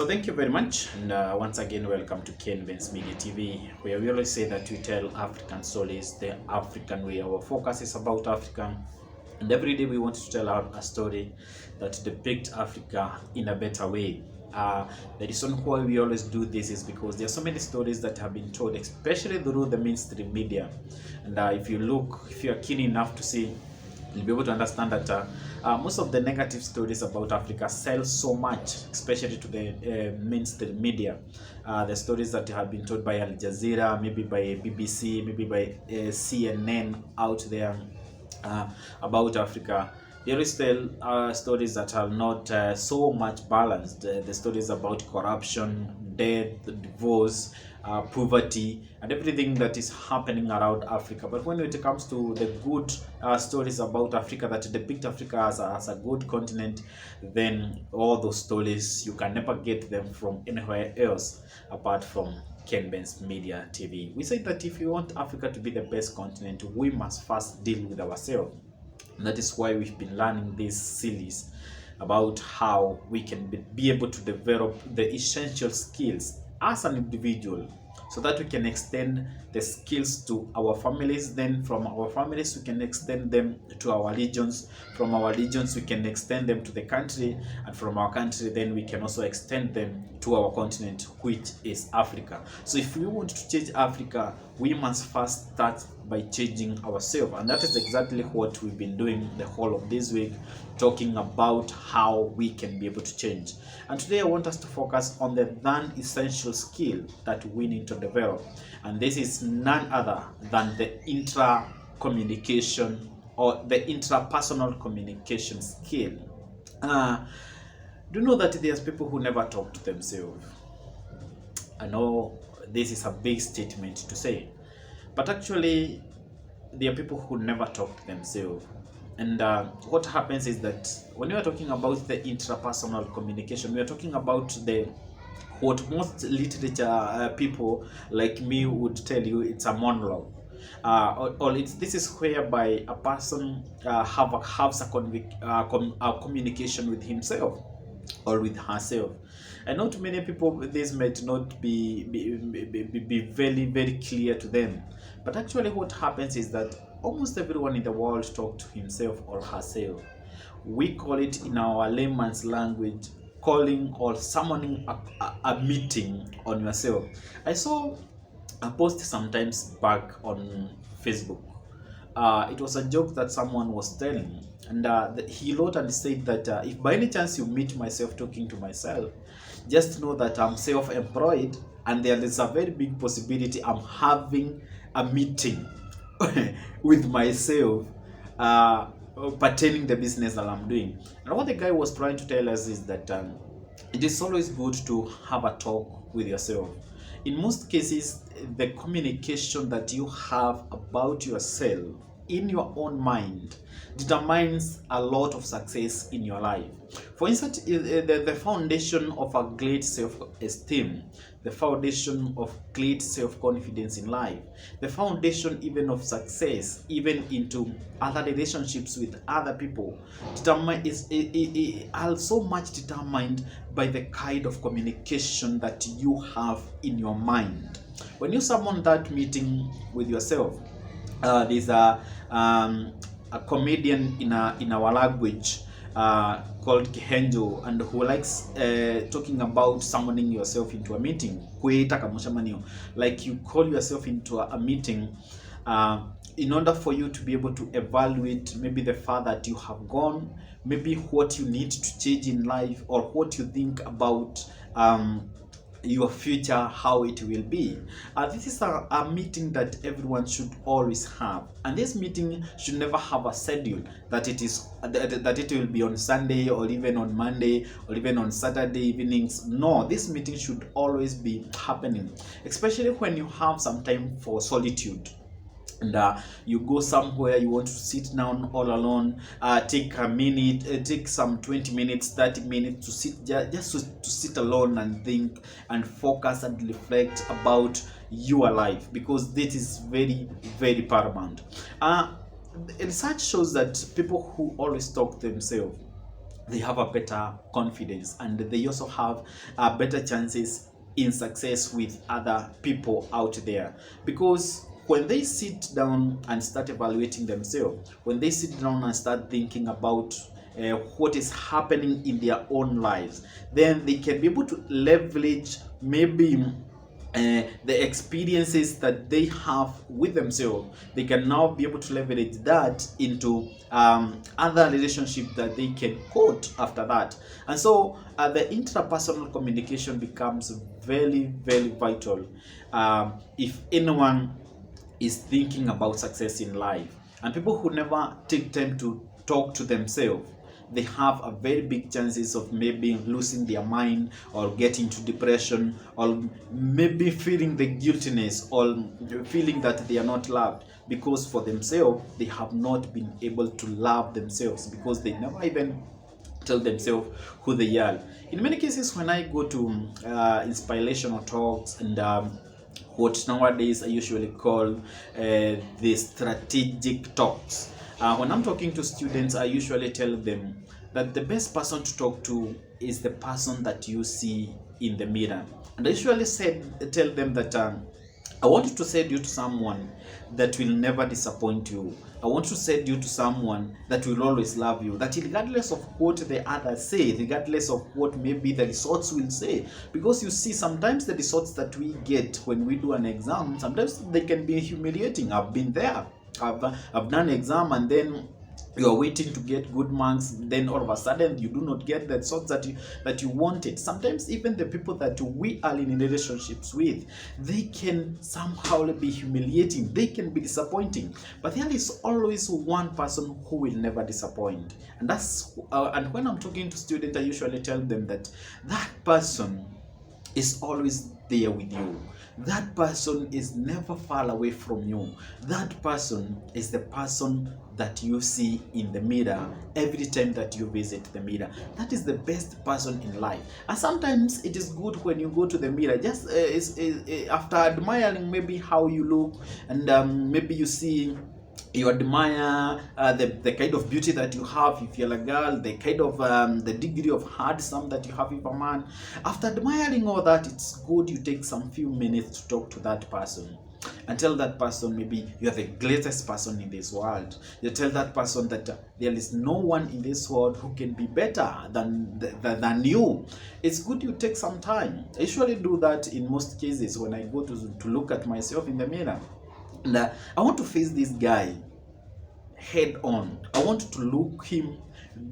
So thank you very much, and once again welcome to Ken Ben's Media TV, where we always say that we tell African stories the African way. Our focus is about Africa, and every day we want to tell out a story that depicts Africa in a better way. The reason why we always do this is because there are so many stories that have been told, especially through the mainstream media. And if you are keen enough to see, you'll be able to understand that most of the negative stories about Africa sell so much, especially to the mainstream media. The stories that have been told by Al Jazeera, maybe by BBC, maybe by CNN out there about Africa. They always tell stories that are not so much balanced. The stories about corruption, death, divorce, poverty, and everything that is happening around Africa. But when it comes to the good stories about Africa that depict Africa as a good continent, then all those stories, you can never get them from anywhere else apart from Ken Ben's Media TV. We say that if you want Africa to be the best continent, we must first deal with ourselves. And that is why we've been learning this series about how we can be able to develop the essential skills as an individual, so that we can extend the skills to our families. Then from our families we can extend them to our regions, from our regions we can extend them to the country, and from our country then we can also extend them to our continent, which is Africa. So if we want to change Africa, we must first start by changing ourselves, and that is exactly what we've been doing the whole of this week, talking about how we can be able to change. And today I want us to focus on the non-essential skill that we need to develop, and this is none other than the intra-communication or the intrapersonal communication skill. Do you know that there's people who never talk to themselves? I know this is a big statement to say, but actually there are people who never talk to themselves. And what happens is that when we are talking about the intrapersonal communication, we are talking about the what most literature people like me would tell you it's a monologue. This is whereby a person has a communication with himself or with herself. I know to many people this might not be very, very clear to them, but actually what happens is that almost everyone in the world talks to himself or herself. We call it in our layman's language calling or summoning a meeting on yourself. I saw a post sometimes back on Facebook. It was a joke that someone was telling, and he wrote and said that if by any chance you meet myself talking to myself, just know that I'm self-employed, and there is a very big possibility I'm having a meeting with myself pertaining the business that I'm doing. And what the guy was trying to tell us is that it is always good to have a talk with yourself. In most cases, the communication that you have about yourself in your own mind determines a lot of success in your life. For instance, the foundation of a great self-esteem, the foundation of great self-confidence in life, the foundation even of success, even into other relationships with other people, is also much determined by the kind of communication that you have in your mind. When you summon that meeting with yourself, there's a comedian in our language called Kihenjo, and who likes talking about summoning yourself into a meeting. Like you call yourself into a meeting in order for you to be able to evaluate maybe the far that you have gone, maybe what you need to change in life, or what you think about your future, how it will be. This is a meeting that everyone should always have, and this meeting should never have a schedule that it will be on Sunday or even on Monday or even on Saturday evenings. No, this meeting should always be happening, especially when you have some time for solitude. And you go somewhere, you want to sit down all alone, take a minute, take some 20 minutes, 30 minutes to sit, just to sit alone and think and focus and reflect about your life, because this is very, very paramount. Research shows that people who always talk to themselves, they have a better confidence, and they also have better chances in success with other people out there. Because when they sit down and start evaluating themselves, when they sit down and start thinking about what is happening in their own lives, then they can be able to leverage maybe the experiences that they have with themselves. They can now be able to leverage that into other relationships that they can quote after that. And so the intrapersonal communication becomes very, very vital if anyone is thinking about success in life. And people who never take time to talk to themselves, they have a very big chances of maybe losing their mind, or getting to depression, or maybe feeling the guiltiness, or feeling that they are not loved, because for themselves they have not been able to love themselves, because they never even tell themselves who they are. In many cases, when I go to inspirational talks and what nowadays I usually call the strategic talks, when I'm talking to students, I usually tell them that the best person to talk to is the person that you see in the mirror. And I usually tell them that I want to send you to someone that will never disappoint you. I want to send you to someone that will always love you. That regardless of what the others say, regardless of what maybe the results will say. Because you see, sometimes the results that we get when we do an exam, sometimes they can be humiliating. I've been there. I've done an exam, and then you are waiting to get good marks, then all of a sudden you do not get the results that you wanted. Sometimes even the people that we are in relationships with, they can somehow be humiliating, they can be disappointing, but there is always one person who will never disappoint. And that's and when I'm talking to students, I usually tell them that that person is always there with you. That person is never far away from you. That person is the person that you see in the mirror every time that you visit the mirror. That is the best person in life. And sometimes it is good when you go to the mirror, just after admiring maybe how you look, and maybe you see, you admire the kind of beauty that you have if you're a girl, the kind of the degree of handsome that you have if a man. After admiring all that, it's good you take some few minutes to talk to that person and tell that person maybe you are the greatest person in this world. You tell that person that there is no one in this world who can be better than you. It's good you take some time. I usually do that in most cases when I go to look at myself in the mirror. And I want to face this guy head on. I want to look him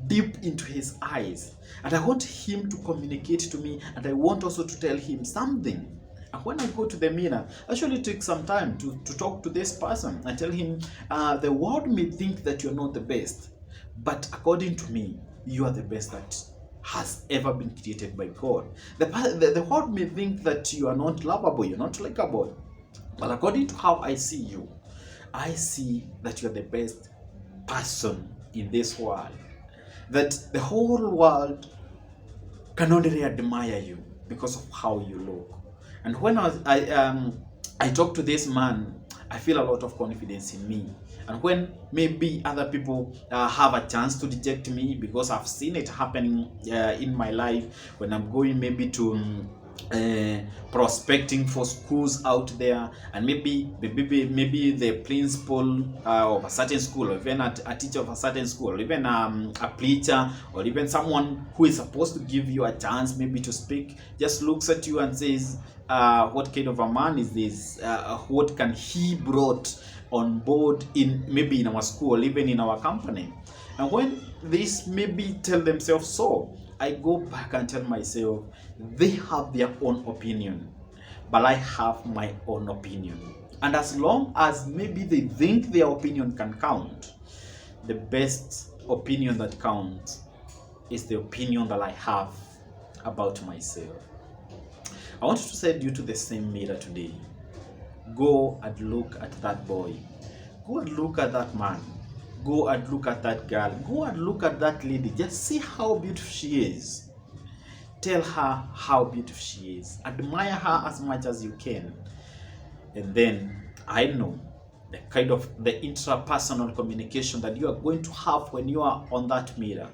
deep into his eyes, and I want him to communicate to me, and I want also to tell him something. And when I go to the mirror, I actually take some time to talk to this person. I tell him, the world may think that you're not the best, but according to me, you are the best that has ever been created by God. The world may think that you are not lovable, you're not likable, but according to how I see you, I see that you're the best person in this world. That the whole world can only admire you because of how you look. And when I talk to this man, I feel a lot of confidence in me. And when maybe other people have a chance to reject me, because I've seen it happening in my life when I'm going maybe to prospecting for schools out there, and maybe the principal of a certain school, or even a teacher of a certain school, or even a preacher, or even someone who is supposed to give you a chance maybe to speak, just looks at you and says, what kind of a man is this? What can he brought on board in our school, even in our company? And when this maybe tell themselves so, I go back and tell myself, they have their own opinion, but I have my own opinion. And as long as maybe they think their opinion can count, the best opinion that counts is the opinion that I have about myself. I want you to send you to the same mirror today. Go and look at that boy. Go and look at that man. Go and look at that girl. Go and look at that lady. Just see how beautiful she is. Tell her how beautiful she is. Admire her as much as you can. And then I know the kind of the intrapersonal communication that you are going to have when you are on that mirror.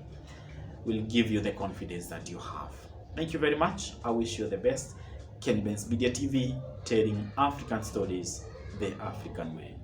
will give you the confidence that you have. Thank you very much. I wish you the best. Ken Benz Media TV, telling African stories the African way.